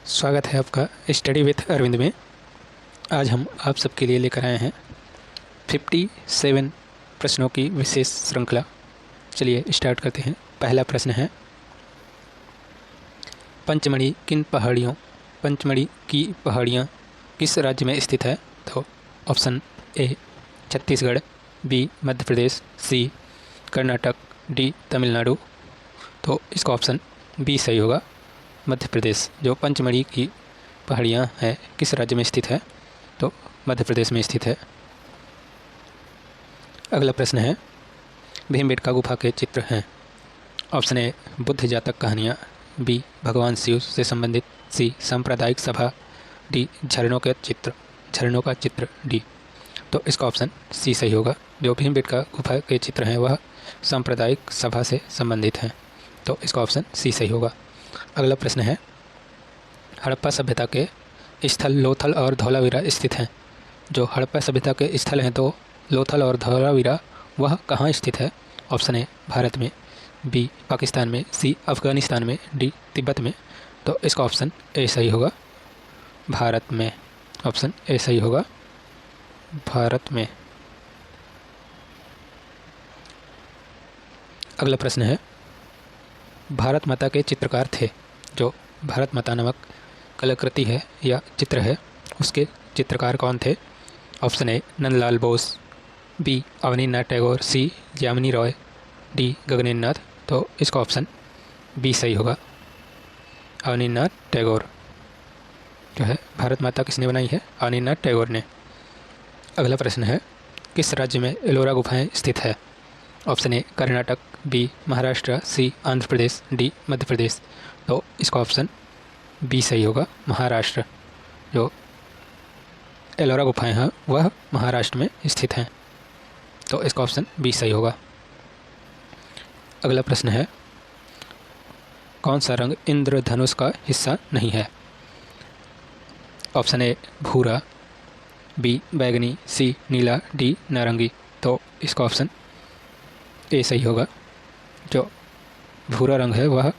स्वागत है आपका स्टडी विथ अरविंद में। आज हम आप सबके लिए लेकर आए हैं 57 प्रश्नों की विशेष श्रृंखला। चलिए स्टार्ट करते हैं। पहला प्रश्न है, पंचमढ़ी की पहाड़ियाँ किस राज्य में स्थित है? तो option A Chhattisgarh, B Madhya Pradesh, C Karnataka, D Tamil Nadu. तो इसका ऑप्शन बी सही होगा, मध्य प्रदेश। जो पंचमढ़ी की पहाड़ियाँ हैं किस राज्य में स्थित है? तो मध्य प्रदेश में स्थित है। अगला प्रश्न है, भीमबेटका गुफा के चित्र हैं। ऑप्शन ए बुद्ध जातक कहानियाँ, बी भगवान शिव से संबंधित, सी सांप्रदायिक सभा, डी झरनों का चित्र डी। तो इसका ऑप्शन सी सही होगा। जो भीमबेटका गुफा के चित्र हैं वह सांप्रदायिक सभा से संबंधित हैं। तो इसका ऑप्शन सी सही होगा। अगला प्रश्न है, हड़प्पा सभ्यता के स्थल लोथल और धौलावीरा स्थित हैं। जो हड़प्पा सभ्यता के स्थल हैं तो लोथल और धौलावीरा वह कहाँ स्थित है? ऑप्शन ए भारत में, बी पाकिस्तान में, सी अफगानिस्तान में, डी तिब्बत में। तो इसका ऑप्शन ए सही होगा, भारत में। ऑप्शन ए सही होगा, भारत में। अगला प्रश्न है, भारत माता के चित्रकार थे। जो भारत माता नामक कलाकृति है या चित्र है उसके चित्रकार कौन थे? Option A Nandalal Bose, B Avaninath Tagore, C Yamini Roy, D Gaganendra Nath. तो इसका ऑप्शन बी सही होगा, अवनीनाथ टैगोर। जो है भारत माता किसने बनाई है? अवनीनाथ टैगोर ने। अगला प्रश्न है, किस राज्य में एलोरा गुफाएं स्थित है? Option A Karnataka, B Maharashtra, C Andhra Pradesh, D Madhya Pradesh. तो इसका ऑप्शन बी सही होगा, महाराष्ट्र। जो एलोरा गुफाएं हैं वह महाराष्ट्र में स्थित हैं। तो इसका ऑप्शन बी सही होगा। अगला प्रश्न है, कौन सा रंग इंद्रधनुष का हिस्सा नहीं है? ऑप्शन ए भूरा, बी बैगनी, सी नीला, डी नारंगी। तो इसका ऑप्शन ए सही होगा। जो भूरा रंग है वह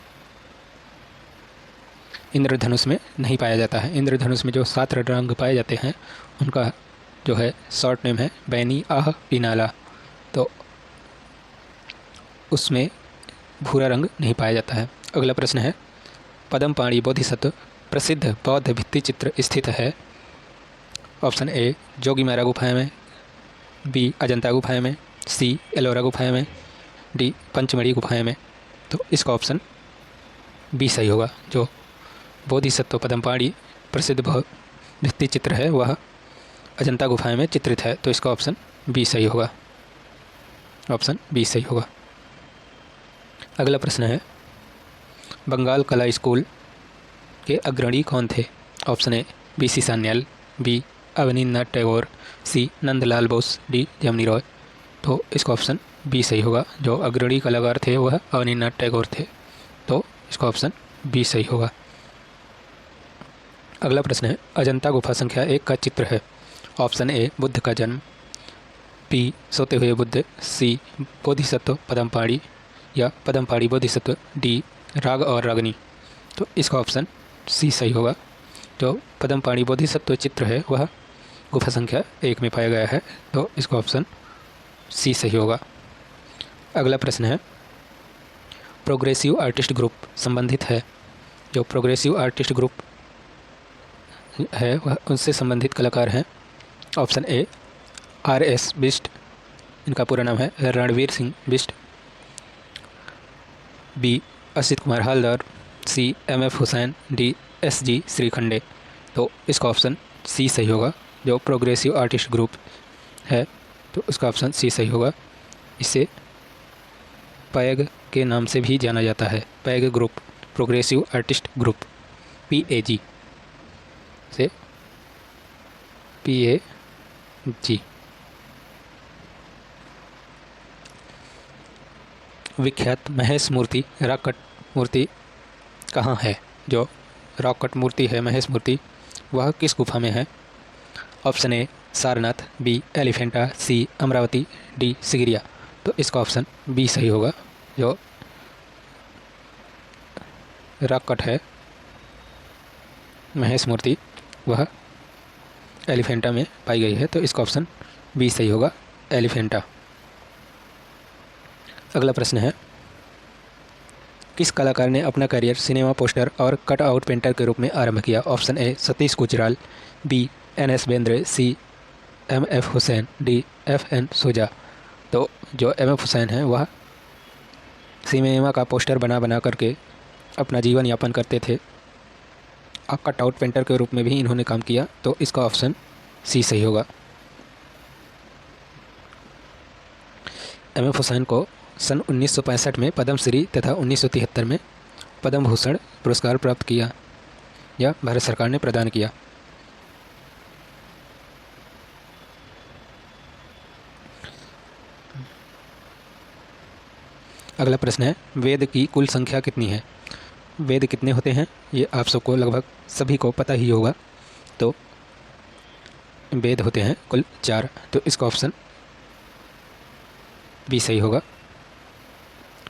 इंद्रधनुष में नहीं पाया जाता है। इंद्रधनुष में जो 7 रंग पाए जाते हैं उनका जो है शॉर्ट नेम है बैनी आह पिनाला। तो उसमें भूरा रंग नहीं पाया जाता है। अगला प्रश्न है, पद्मपाणि बोधिसत्व प्रसिद्ध बौद्ध भित्ति चित्र स्थित है। ऑप्शन ए जोगीमारा गुफाएं में, बी अजंता गुफाएं में, सी एलोरा गुफाएं में, डी पंचमढ़ी गुफाएं में। तो इसका ऑप्शन बी सही होगा। जो बोधिसत्व पद्मपाणि प्रसिद्ध भित्ति चित्र है वह अजंता गुफाएं में चित्रित है। तो इसका ऑप्शन बी सही होगा, ऑप्शन बी सही होगा। अगला प्रश्न है, बंगाल कला स्कूल के अग्रणी कौन थे? Option A B C Sanyal, B Abanindranath Tagore, C Nandalal Bose, D Jamini Roy. तो इसका ऑप्शन बी सही होगा। जो अग्रणी कलाकार थे वह अवनीन्द्रनाथ टैगोर थे। तो इसका ऑप्शन बी सही होगा। अगला प्रश्न है, अजंता गुफा संख्या 1 का चित्र है। ऑप्शन ए बुद्ध का जन्म, बी सोते हुए बुद्ध, सी बोधिसत्व पद्मपाणि या पद्मपाणि बोधिसत्व, डी राग और रागनी। तो इसका ऑप्शन सी सही होगा। जो पद्मपाणि बोधिसत्व चित्र है वह गुफा संख्या 1 में पाया गया है। तो इसका ऑप्शन सी सही होगा। अगला प्रश्न है, प्रोग्रेसिव आर्टिस्ट ग्रुप संबंधित है। जो प्रोग्रेसिव आर्टिस्ट ग्रुप है वह उनसे संबंधित कलाकार हैं। ऑप्शन ए RS बिष्ट, इनका पूरा नाम है रणवीर सिंह बिष्ट, बी असित कुमार हालदार, सी MF Hussain, D SG Shrikhande. तो इसका ऑप्शन सी सही होगा। जो प्रोग्रेसिव आर्टिस्ट ग्रुप है तो उसका ऑप्शन सी सही होगा। इसे पैग के नाम से भी जाना जाता है, peg group, progressive artist group, PAG से PAG। विख्यात महेश मूर्ति रॉक कट मूर्ति कहाँ है? जो रॉक कट मूर्ति है महेश मूर्ति वह किस गुफा में है? Option A Sarnath, B Elephanta, C Amaravati, D Sigiriya. तो इसका ऑप्शन बी सही होगा। जो रॉक कट है महेश मूर्ति वह एलिफेंटा में पाई गई है, तो इसका ऑप्शन बी सही होगा, एलिफेंटा। अगला प्रश्न है, किस कलाकार ने अपना करियर सिनेमा पोस्टर और कट आउट पेंटर के रूप में आरंभ किया? Option A Satish Gujral, B N S. Bendre, C M F. Husain, D F N. Souza. तो जो एम.एफ. हुसैन हैं वह सिनेमा का पोस्टर बना बना करके अपना जीवन यापन करते थे। कट आउट पेंटर के रूप में भी इन्होंने काम किया, तो इसका ऑप्शन सी सही होगा। एम.एफ. हुसैन को सन 1965 में पद्मश्री तथा 1973 में पद्म भूषण पुरस्कार प्राप्त किया या भारत सरकार ने प्रदान किया। अगला प्रश्न है, वेद की कुल संख्या कितनी है? वेद कितने होते हैं ये आप सबको लगभग सभी को पता ही होगा। तो वेद होते हैं कुल 4, तो इसका ऑप्शन बी सही होगा।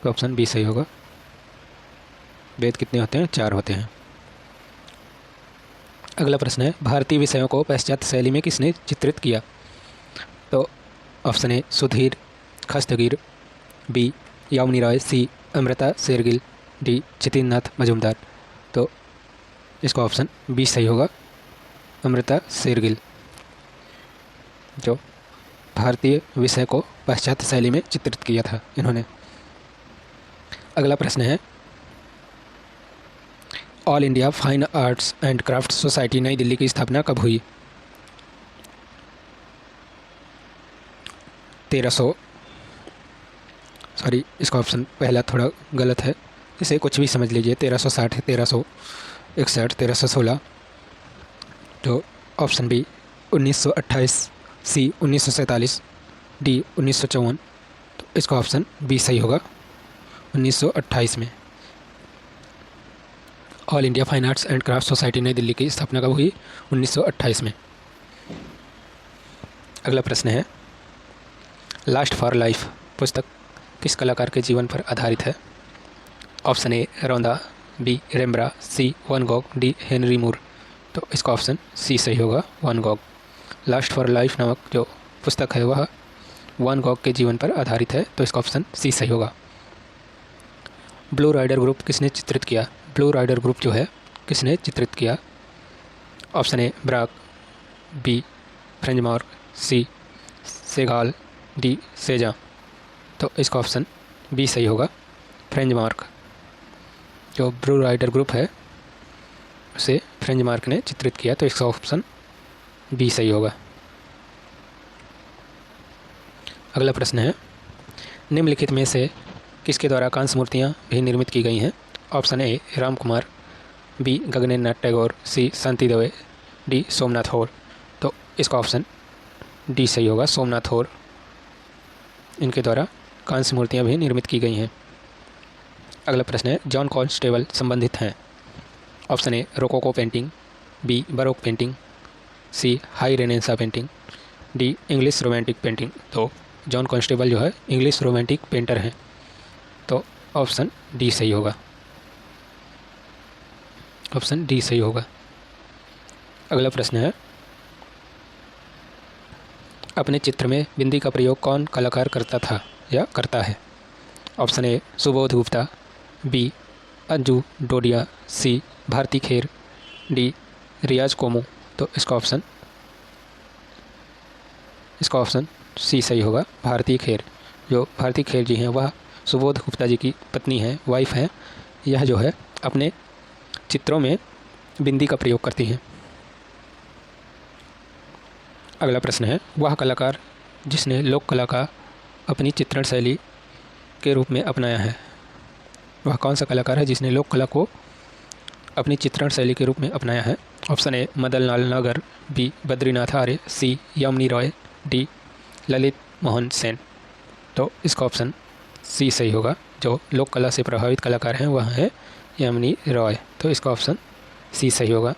ऑप्शन बी सही होगा। वेद कितने होते हैं? 4 होते हैं। अगला प्रश्न है, भारतीय विषयों को पाश्चात्य शैली में किसने चित्रित किया? तो option A Sudhir Khastgir, B Yamini Roy, C Amrita Shergil, D Jitendranath Majumdar. तो इसका ऑप्शन बी सही होगा, अमृता शेरगिल, जो भारतीय विषय को पाश्चात्य शैली में चित्रित किया था इन्होंने। अगला प्रश्न है, all India fine arts and craft society नई दिल्ली की स्थापना कब हुई? 1300 सॉरी, इसका ऑप्शन पहला थोड़ा गलत है, इसे कुछ भी समझ लीजिए। 1360, 1361, 1316। तो ऑप्शन बी 1928, सी 1947, डी 1954। तो इसका ऑप्शन बी सही होगा, 1928 में all India fine arts and craft society नई दिल्ली की स्थापना कब हुई? 1928 में। अगला प्रश्न है, लास्ट फॉर लाइफ पुस्तक किस कलाकार के जीवन पर आधारित है? ऑप्शन ए रौंदा, B Rembrandt, C Van Gogh, D Henry Moore. तो इसका ऑप्शन सी सही होगा, Van Gogh. Last for life नामक जो पुस्तक है वह वैन गॉग के जीवन पर आधारित है, तो इसका ऑप्शन सी सही होगा। ब्लू राइडर ग्रुप किसने चित्रित किया? ब्लू राइडर ग्रुप जो है किसने चित्रित किया? Option A Braque, B Franz Marc, C Chagall, D सेजा। तो इसका ऑप्शन बी सही होगा, फ्रेंजमार्क। जो ब्लू राइडर ग्रुप है उसे फ्रेंजमार्क ने चित्रित किया, तो इसका ऑप्शन बी सही होगा। अगला प्रश्न है, निम्नलिखित में से किसके द्वारा कांस्य मूर्तियाँ भी निर्मित की गई हैं? Option A Ram Kumar, B Gaganendranath Tagore, C Shanti Dave, D Somnath Hore. तो इसका ऑप्शन डी सही होगा, सोमनाथ होर। इनके द्वारा कांस्य मूर्तियाँ भी निर्मित की गई हैं। अगला प्रश्न है, जॉन कॉन्स्टेबल संबंधित हैं? Option A rococo painting, B baroque painting, C high renaissance painting, D English romantic painting. तो जॉन कॉन्स्टेबल जो है इंग्लिश रोमांटिक पेंटर हैं, तो ऑप्शन डी सही होगा, ऑप्शन डी सही होगा। अगला प्रश्न है, अपने चित्र में बिंदी का प्रयोग कौन कलाकार करता था या करता है? Option A Subodh Gupta, B Anju Dodiya, C Bharti Kher, D Riyaz Komu. तो इसका ऑप्शन सी सही होगा, भारती खेर। जो भारती खेर जी हैं वह सुबोध गुप्ता जी की पत्नी हैं, वाइफ हैं। यह जो है अपने चित्रों में बिंदी का प्रयोग करती हैं। अगला प्रश्न है, वह कलाकार जिसने लोक कला का अपनी चित्रण शैली के रूप में अपनाया है? वह कौन सा कलाकार है जिसने लोक कला को अपनी चित्रण शैली के रूप में अपनाया है? ऑप्शन ए मदन लाल नागर, बी बद्रीनाथ आर्य, सी यामिनी रॉय, डी ललित मोहन सेन। तो इसका ऑप्शन सी सही होगा। जो लोक कला से प्रभावित कलाकार हैं वह है यामिनी रॉय, तो इसका ऑप्शन सी सही होगा।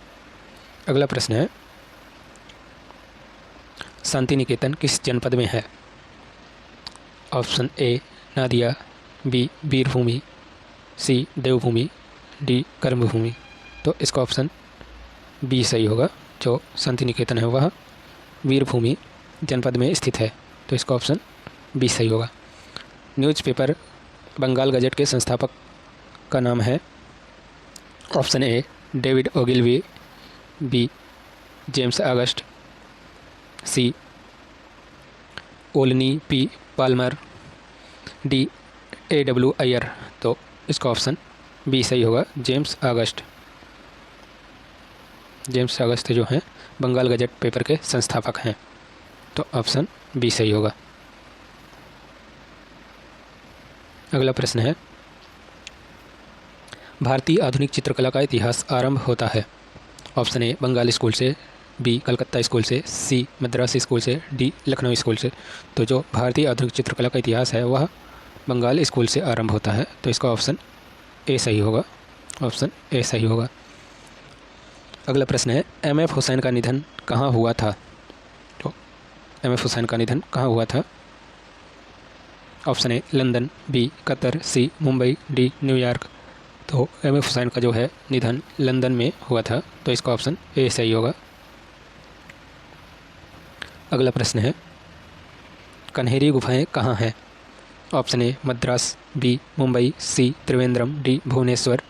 अगला प्रश्न है, शांति निकेतन किस जनपद में है? Option A Nadia, B Virbhumi, C Devbhumi, D Karmabhumi. तो इसका ऑप्शन बी सही होगा। जो शांति निकेतन है वह वीरभूमि जनपद में स्थित है, तो इसका ऑप्शन बी सही होगा। न्यूज़पेपर बंगाल गजट के संस्थापक का नाम है। Option A David Ogilvy, B James August, C Olney P Palmer, D A.W. Iyer. तो इसका ऑप्शन बी सही होगा, जेम्स ऑगस्ट। जेम्स ऑगस्ट जो हैं बंगाल गजट पेपर के संस्थापक हैं, तो ऑप्शन बी सही होगा। अगला प्रश्न है, भारतीय आधुनिक चित्रकला का इतिहास आरंभ होता है। ऑप्शन ए बंगाल स्कूल से, बी कलकत्ता स्कूल से, सी मद्रास स्कूल से, डी लखनऊ स्कूल से। तो जो भारतीय आधुनिक चित्रकला का इतिहास है वह बंगाल स्कूल से आरंभ होता है, तो इसका ऑप्शन ए सही होगा। ऑप्शन ए सही होगा। अगला प्रश्न है, M.F. हुसैन का निधन कहाँ हुआ था? तो M.F. हुसैन का निधन कहाँ हुआ था? Option A London, B Qatar, C Mumbai, D New York. तो M.F. हुसैन का जो है निधन लंदन में हुआ था, तो इसका ऑप्शन ए सही होगा। अगला प्रश्न है, कन्हेरी गुफाएं कहाँ हैं? Option A Madras, B Mumbai, C Trivandrum, D Bhubaneswar.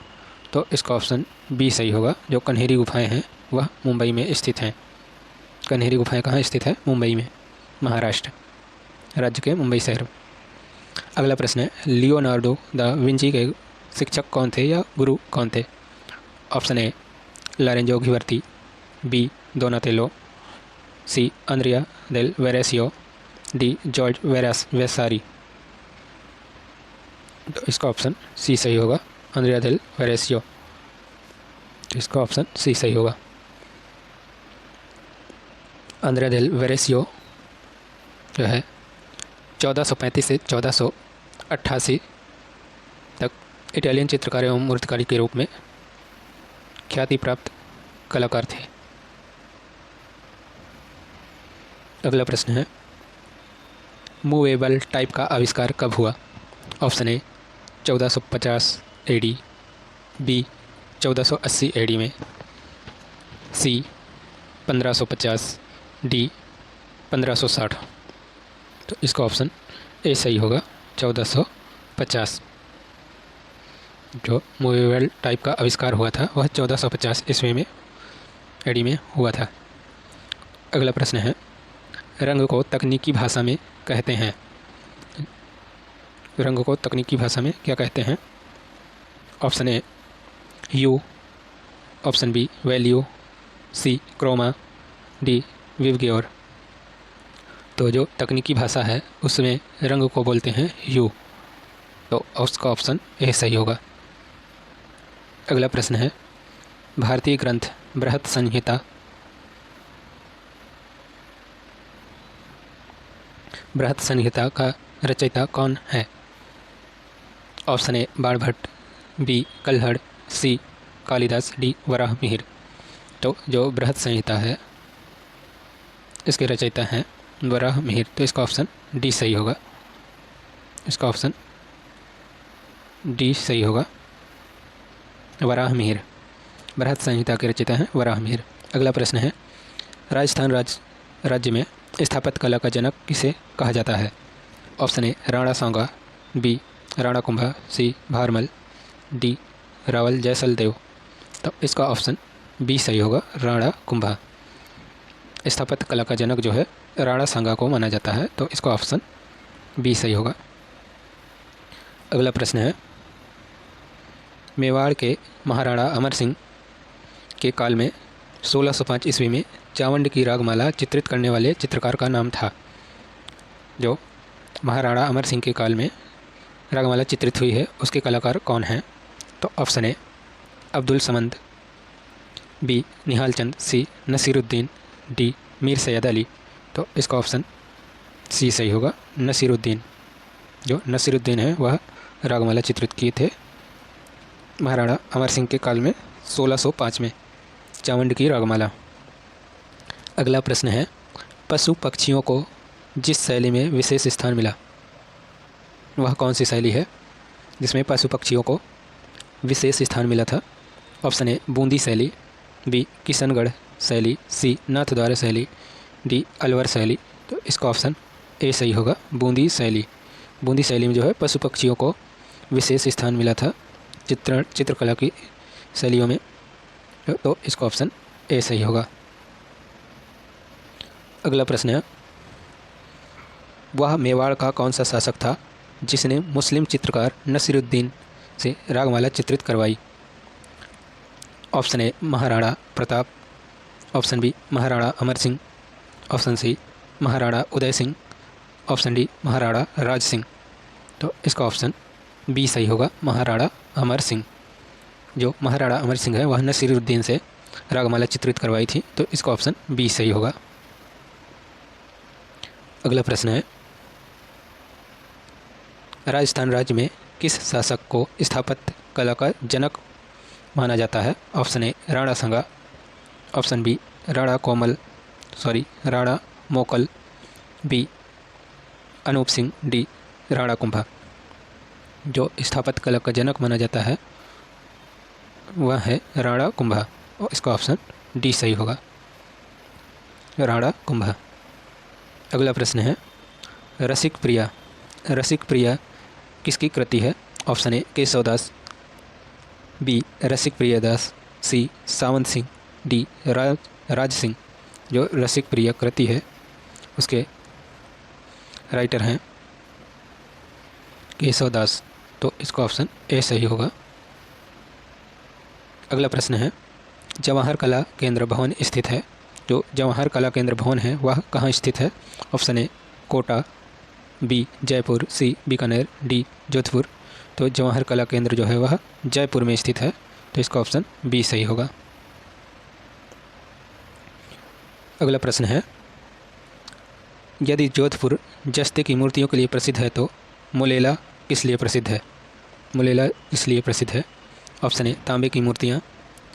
तो इसका ऑप्शन बी सही होगा। जो कन्हेरी गुफाएं हैं वह मुंबई में स्थित हैं। कन्हेरी गुफाएं कहाँ स्थित है? मुंबई में, महाराष्ट्र राज्य के मुंबई शहर। अगला प्रश्न है, लियोनार्डो द विंची के शिक्षक कौन थे या गुरु कौन थे? ऑप्शन ए लॉरेंजो घिबर्ती, बी दोनातेलो, सी अंद्रिया देल वेरेसियो, डी जॉर्ज वेसारी। तो इसका ऑप्शन सी सही होगा, अंद्रिया देल वेरेसियो। तो इसका ऑप्शन सी सही होगा। अंद्रिया देल वेरेसियो जो है 1435 से 1488 तक इटालियन चित्रकार एवं मूर्तिकारी के रूप में ख्याति प्राप्त कलाकार थे। अगला प्रश्न है, मूवेबल टाइप का आविष्कार कब हुआ? Option A 1450 AD, B 1480 AD में, सी 1550, डी 1560। तो इसका ऑप्शन ए सही होगा, 1450। जो मूवेबल टाइप का आविष्कार हुआ था वह 1450 ईस्वी में AD में हुआ था। अगला प्रश्न है, रंग को तकनीकी भाषा में कहते हैं। रंग को तकनीकी भाषा में क्या कहते हैं? Option A hue, option B value, C chroma, D विवग्योर। तो जो तकनीकी भाषा है उसमें रंग को बोलते हैं ह्यू, तो उसका ऑप्शन ए सही होगा। अगला प्रश्न है, भारतीय ग्रंथ बृहत संहिता का रचयिता कौन है? Option A Banabhatta, B Kalhana, C Kalidas, D Varaha Mihir. तो जो बृहत संहिता है इसके रचयिता हैं वराह मिहिर, तो इसका ऑप्शन डी सही होगा। इसका ऑप्शन डी सही होगा, वराह मिहिर। बृहत संहिता के रचयिता हैं वराह मिहिर। अगला प्रश्न है, राजस्थान राज्य में स्थापत्य कला का जनक किसे कहा जाता है? Option A Rana Sanga, B Rana Kumbha, C Bharmal, D Rawal Jaisal Dev. तो इसका ऑप्शन बी सही होगा, राणा कुंभा। स्थापत्य कला का जनक जो है राणा सांगा को माना जाता है, तो इसका ऑप्शन बी सही होगा। अगला प्रश्न है, मेवाड़ के महाराणा अमर सिंह के काल में 1605 ईस्वी में चावंड की रागमाला चित्रित करने वाले चित्रकार का नाम था। जो महाराणा अमर सिंह के काल में रागमाला चित्रित हुई है उसके कलाकार कौन हैं? तो option A Abdul Samad, B Nihal Chand, C Nasiruddin, D Mir Syed Ali. तो इसका ऑप्शन सी सही होगा, नसीरुद्दीन। जो नसीरुद्दीन है वह रागमाला चित्रित किए थे महाराणा अमर सिंह के काल में 1605 में चावंड की रागमाला। अगला प्रश्न है, पशु पक्षियों को जिस शैली में विशेष स्थान मिला वह कौन सी शैली है जिसमें पशु पक्षियों को विशेष स्थान मिला था? ऑप्शन ए बूंदी शैली, बी किशनगढ़ शैली, सी नाथद्वारा शैली, डी अलवर शैली। तो इसका ऑप्शन ए सही होगा, बूंदी शैली। बूंदी शैली में जो है पशु पक्षियों को विशेष स्थान मिला था चित्रकला की शैलियों में। तो इसका ऑप्शन ए सही होगा। अगला प्रश्न है, वह मेवाड़ का कौन सा शासक था जिसने मुस्लिम चित्रकार नसीरुद्दीन से रागमाला चित्रित करवाई? Option A Maharana Pratap, option B Maharana Amar Singh, option C Maharana Udai Singh, option D Maharana Raj Singh. तो इसका ऑप्शन बी सही होगा, महाराणा अमर सिंह। जो महाराणा अमर सिंह है वह नसीरुद्दीन से रागमाला चित्रित करवाई थी। तो इसका ऑप्शन बी सही होगा। अगला प्रश्न है, राजस्थान राज्य में किस शासक को स्थापत्य कला का जनक माना जाता है? ऑप्शन ए राणा संगा, ऑप्शन बी राणा मोकल, बी अनूप सिंह, डी राणा कुंभा। जो स्थापत्य कला का जनक माना जाता है वह है राणा कुंभा और इसका ऑप्शन डी सही होगा, राणा कुंभा। अगला प्रश्न है, रसिक प्रिया किसकी कृति है? Option A Keshavdas, B Rasik Priya Das, C Sawant Singh, D Raj Singh. जो रसिक प्रिया कृति है उसके राइटर हैं केशवदास। तो इसका ऑप्शन ए सही होगा। अगला प्रश्न है, जवाहर कला केंद्र भवन स्थित है। जो जवाहर कला केंद्र भवन है वह कहाँ स्थित है? Option A Kota, B Jaipur, C Bikaner, D Jodhpur. तो जवाहर कला केंद्र जो है वह जयपुर में स्थित है। तो इसका ऑप्शन बी सही होगा। अगला प्रश्न है, यदि जोधपुर जस्ते की मूर्तियों के लिए प्रसिद्ध है तो मुलेला किस लिए प्रसिद्ध है? मुलेला इसलिए प्रसिद्ध है। ऑप्शन ए तांबे की मूर्तियाँ,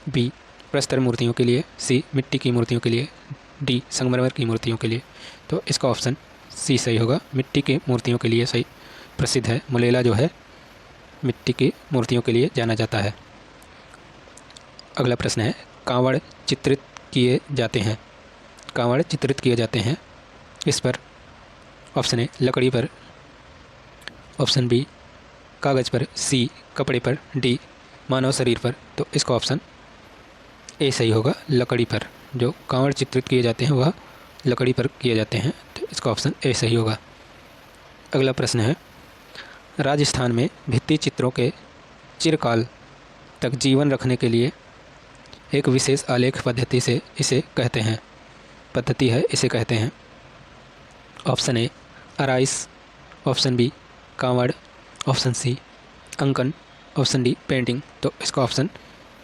बी प्रस्तर मूर्तियों के लिए, सी मिट्टी की मूर्तियों के लिए, डी संगमरमर की मूर्तियों के लिए। तो इसका ऑप्शन सी सही होगा, मिट्टी की मूर्तियों के लिए सही प्रसिद्ध है। मुलेला जो है मिट्टी की मूर्तियों के लिए जाना जाता है। अगला प्रश्न है, कांवड़ चित्रित किए जाते हैं। कांवड़ चित्रित किए जाते हैं इस पर? ऑप्शन ए लकड़ी पर, ऑप्शन बी कागज़ पर, सी कपड़े पर, डी मानव शरीर पर। तो इसका ऑप्शन ए सही होगा, लकड़ी पर। जो कांवड़ चित्रित किए जाते हैं वह लकड़ी पर किए जाते हैं। तो इसका ऑप्शन ए सही होगा। अगला प्रश्न है, राजस्थान में भित्ति चित्रों के चिरकाल तक जीवन रखने के लिए एक विशेष आलेख पद्धति इसे कहते हैं। ऑप्शन ए आराइस, ऑप्शन बी कांवड़, ऑप्शन सी अंकन, ऑप्शन डी पेंटिंग। तो इसका ऑप्शन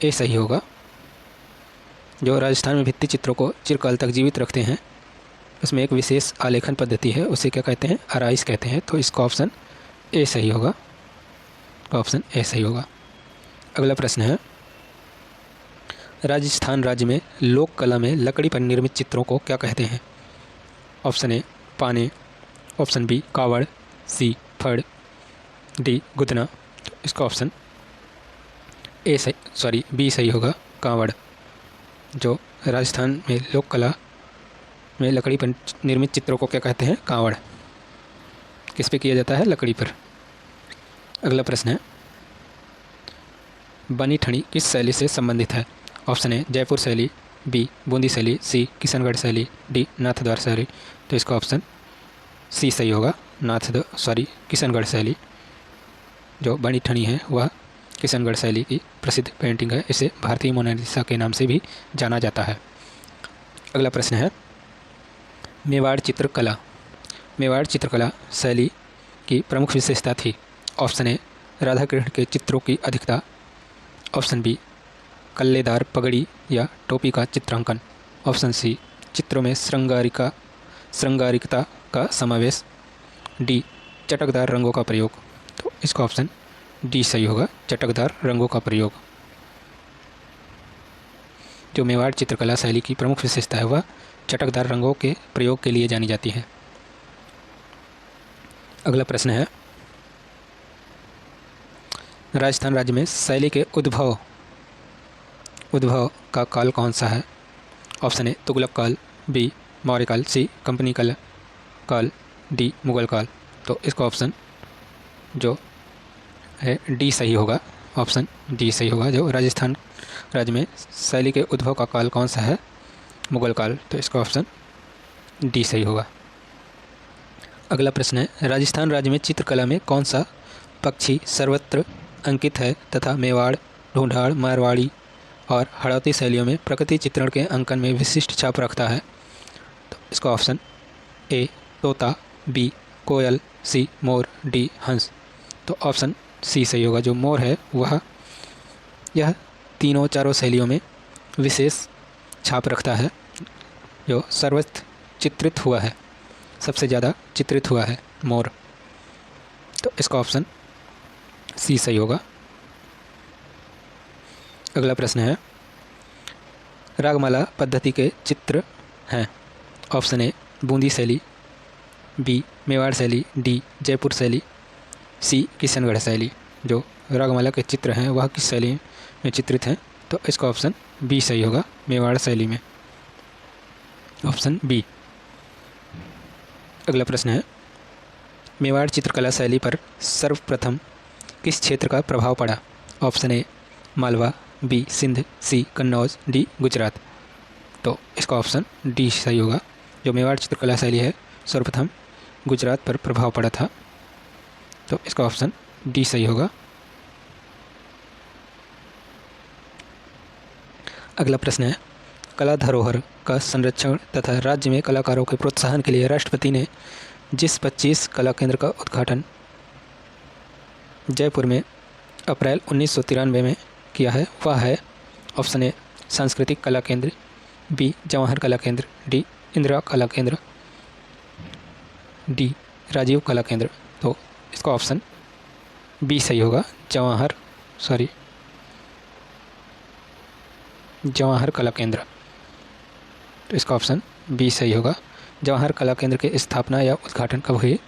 ए सही होगा। जो राजस्थान में भित्ति चित्रों को चिरकाल तक जीवित रखते हैं उसमें एक विशेष आलेखन पद्धति है, उसे क्या कहते हैं? आराइस कहते हैं। तो इसका ऑप्शन ए सही होगा, ऑप्शन ए सही होगा। अगला प्रश्न है, राजस्थान राज्य में लोक कला में लकड़ी पर निर्मित चित्रों को क्या कहते हैं? ऑप्शन ए पाने, ऑप्शन बी कावड़, सी फड़, डी गुदना। तो इसका ऑप्शन बी सही होगा, कावड़। जो राजस्थान में लोक कला में लकड़ी पर निर्मित चित्रों को क्या कहते हैं? कावड़। किस पे किया जाता है? लकड़ी पर। अगला प्रश्न है, बनी ठनी किस शैली से संबंधित है? ऑप्शन ए जयपुर शैली, बी बूंदी शैली, सी किशनगढ़ शैली, डी नाथद्वार शैली। तो इसका ऑप्शन सी सही होगा, किशनगढ़ शैली। जो बनी ठनी है वह किशनगढ़ शैली की प्रसिद्ध पेंटिंग है। इसे भारतीय मोनालिसा के नाम से भी जाना जाता है। अगला प्रश्न है, मेवाड़ चित्रकला शैली की प्रमुख विशेषता थी। ऑप्शन ए राधा कृष्ण के चित्रों की अधिकता, ऑप्शन बी कल्लेदार पगड़ी या टोपी का चित्रांकन, ऑप्शन सी चित्रों में श्रृंगारिकता का समावेश, डी चटकदार रंगों का प्रयोग। तो इसका ऑप्शन डी सही होगा, चटकदार रंगों का प्रयोग। जो मेवाड़ चित्रकला शैली की प्रमुख विशेषता है वह चटकदार रंगों के प्रयोग के लिए जानी जाती है। अगला प्रश्न है, राजस्थान राज्य में शैली के उद्भव का काल कौन सा है? ऑप्शन ए तुगलक काल, बी मौर्य काल, सी कंपनी काल, डी मुगल काल। तो इसका ऑप्शन जो है डी सही होगा। ऑप्शन डी सही होगा। जो राजस्थान राज्य में शैली के उद्भव का काल कौन सा है? मुगल काल। तो इसका ऑप्शन डी सही होगा। अगला प्रश्न है, राजस्थान राज्य में चित्रकला में कौन सा पक्षी सर्वत्र अंकित है तथा मेवाड़, ढूंढाड़, मारवाड़ी और हड़ौती शैलियों में प्रकृति चित्रण के अंकन में विशिष्ट छाप रखता है? तो इसका ऑप्शन ए तोता, बी कोयल, सी मोर, डी हंस। तो ऑप्शन सी सही होगा। जो मोर है वह यह तीनों चारों शैलियों में विशेष छाप रखता है, जो सर्वत्र चित्रित हुआ है, सबसे ज़्यादा चित्रित हुआ है मोर। तो इसका ऑप्शन सी सही होगा। अगला प्रश्न है, रागमाला पद्धति के चित्र हैं। ऑप्शन ए बूंदी शैली, बी मेवाड़ शैली, डी जयपुर शैली, सी किशनगढ़ शैली। जो रागमाला के चित्र हैं वह किस शैली में चित्रित हैं? तो इसका ऑप्शन बी सही होगा, मेवाड़ शैली में। Option B. अगला प्रश्न है, मेवाड़ चित्रकला शैली पर सर्वप्रथम किस क्षेत्र का प्रभाव पड़ा? Option A Malwa, B Sindh, C Kannauj, D Gujarat. तो इसका ऑप्शन डी सही होगा। जो मेवाड़ चित्रकला शैली है सर्वप्रथम गुजरात पर प्रभाव पड़ा था। तो इसका ऑप्शन डी सही होगा। अगला प्रश्न है, कला धरोहर का संरक्षण तथा राज्य में कलाकारों के प्रोत्साहन के लिए राष्ट्रपति ने जिस 25 कला केंद्र का उद्घाटन जयपुर में अप्रैल 1993 में किया है वह है? ऑप्शन ए सांस्कृतिक कला केंद्र, बी जवाहर कला केंद्र, डी इंदिरा कला केंद्र, डी राजीव कला केंद्र। तो इसका ऑप्शन बी सही होगा, जवाहर कला केंद्र। तो इसका ऑप्शन बी सही होगा। जवाहर कला केंद्र की स्थापना या उद्घाटन कब हुई?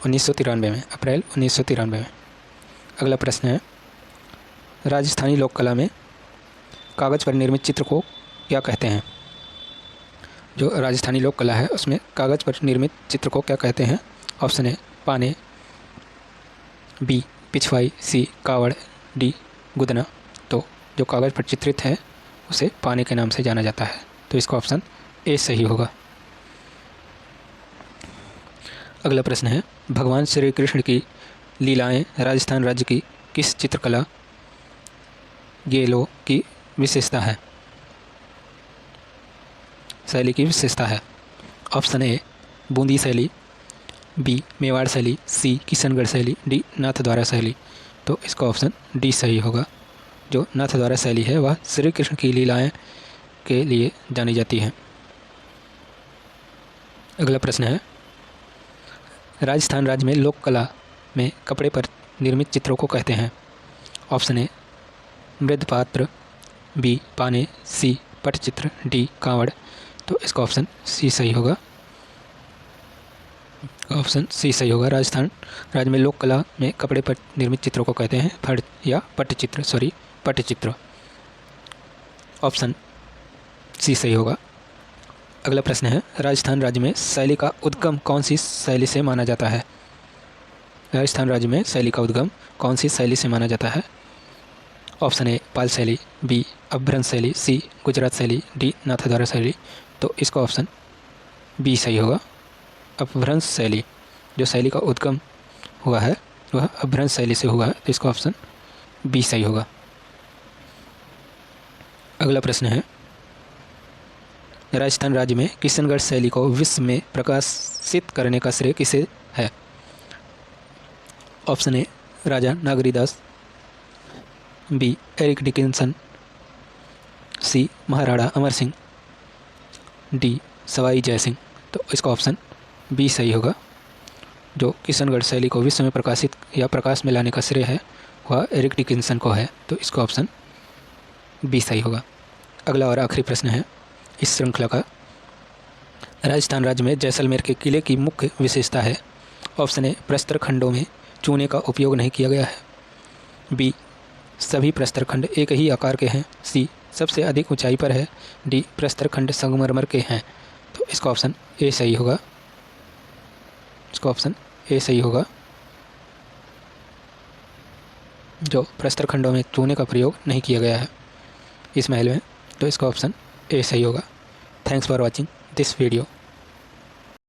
1993 में, अप्रैल 1993 में। अगला प्रश्न है, राजस्थानी लोक कला में कागज़ पर निर्मित चित्र को क्या कहते हैं? जो राजस्थानी लोक कला है उसमें कागज़ पर निर्मित चित्र को क्या कहते हैं? ऑप्शन ए पाने, बी पिछवाई, सी कावड़, डी गुदना। तो जो कागज़ पर चित्रित है उसे पाने के नाम से जाना जाता है। तो इसका ऑप्शन ए सही होगा। अगला प्रश्न है, भगवान श्री कृष्ण की लीलाएं राजस्थान राज्य की किस चित्रकला गेलो की विशेषता है? शैली की विशेषता है। ऑप्शन ए बूंदी शैली, बी मेवाड़ शैली, सी किशनगढ़ शैली, डी नाथद्वारा शैली। तो इसका ऑप्शन डी सही होगा। जो नाथद्वारा शैली है वह श्री कृष्ण की लीलाएं के लिए जानी जाती है। अगला प्रश्न है, राजस्थान राज्य में लोक कला में कपड़े पर निर्मित चित्रों को कहते हैं? ऑप्शन ए मृदपात्र, बी पाने, सी पटचित्र, डी कांवड़। तो इसका ऑप्शन सी सही होगा। ऑप्शन सी सही होगा। राजस्थान राज्य में लोक कला में कपड़े पर निर्मित चित्रों को कहते हैं फड़ या पटचित्र। ऑप्शन सी सही होगा। अगला प्रश्न है, राजस्थान राज्य में शैली का उद्गम कौन सी शैली से माना जाता है? राजस्थान राज्य में शैली का उद्गम कौन सी शैली से माना जाता है? ऑप्शन ए पाल शैली, बी अपभ्रंश शैली, सी गुजरात शैली, डी नाथद्वारा शैली। तो इसका ऑप्शन बी सही होगा। अपभ्रंश शैली, जो शैली का उद्गम हुआ है वह अपभ्रंश शैली से हुआ है। तो इसका ऑप्शन बी सही होगा। अगला प्रश्न है, राजस्थान राज्य में किशनगढ़ शैली को विश्व में प्रकाशित करने का श्रेय किसे है? Option A Raja Nagaridas, B Eric Dickinson, C Maharana Amar Singh, D Sawai Jai Singh. तो इसका ऑप्शन बी सही होगा। जो किशनगढ़ शैली को विश्व में प्रकाशित या प्रकाश में लाने का श्रेय है वह एरिक डिकिंसन को है। तो इसका ऑप्शन बी सही होगा। अगला और आखिरी प्रश्न है इस श्रृंखला का, राजस्थान राज्य में जैसलमेर के किले की मुख्य विशेषता है? ऑप्शन ए प्रस्तर खंडों में चूने का उपयोग नहीं किया गया है, बी सभी प्रस्तर खंड एक ही आकार के हैं, सी सबसे अधिक ऊंचाई पर है। डी, प्रस्तर खंड संगमरमर के हैं। तो इसका ऑप्शन ए सही होगा। इसका ऑप्शन ए सही होगा। जो प्रस्तर खंडों में चूने का प्रयोग नहीं किया गया है इस महल में, तो इसका ऑप्शन ए सही होगा। Thanks for watching this video.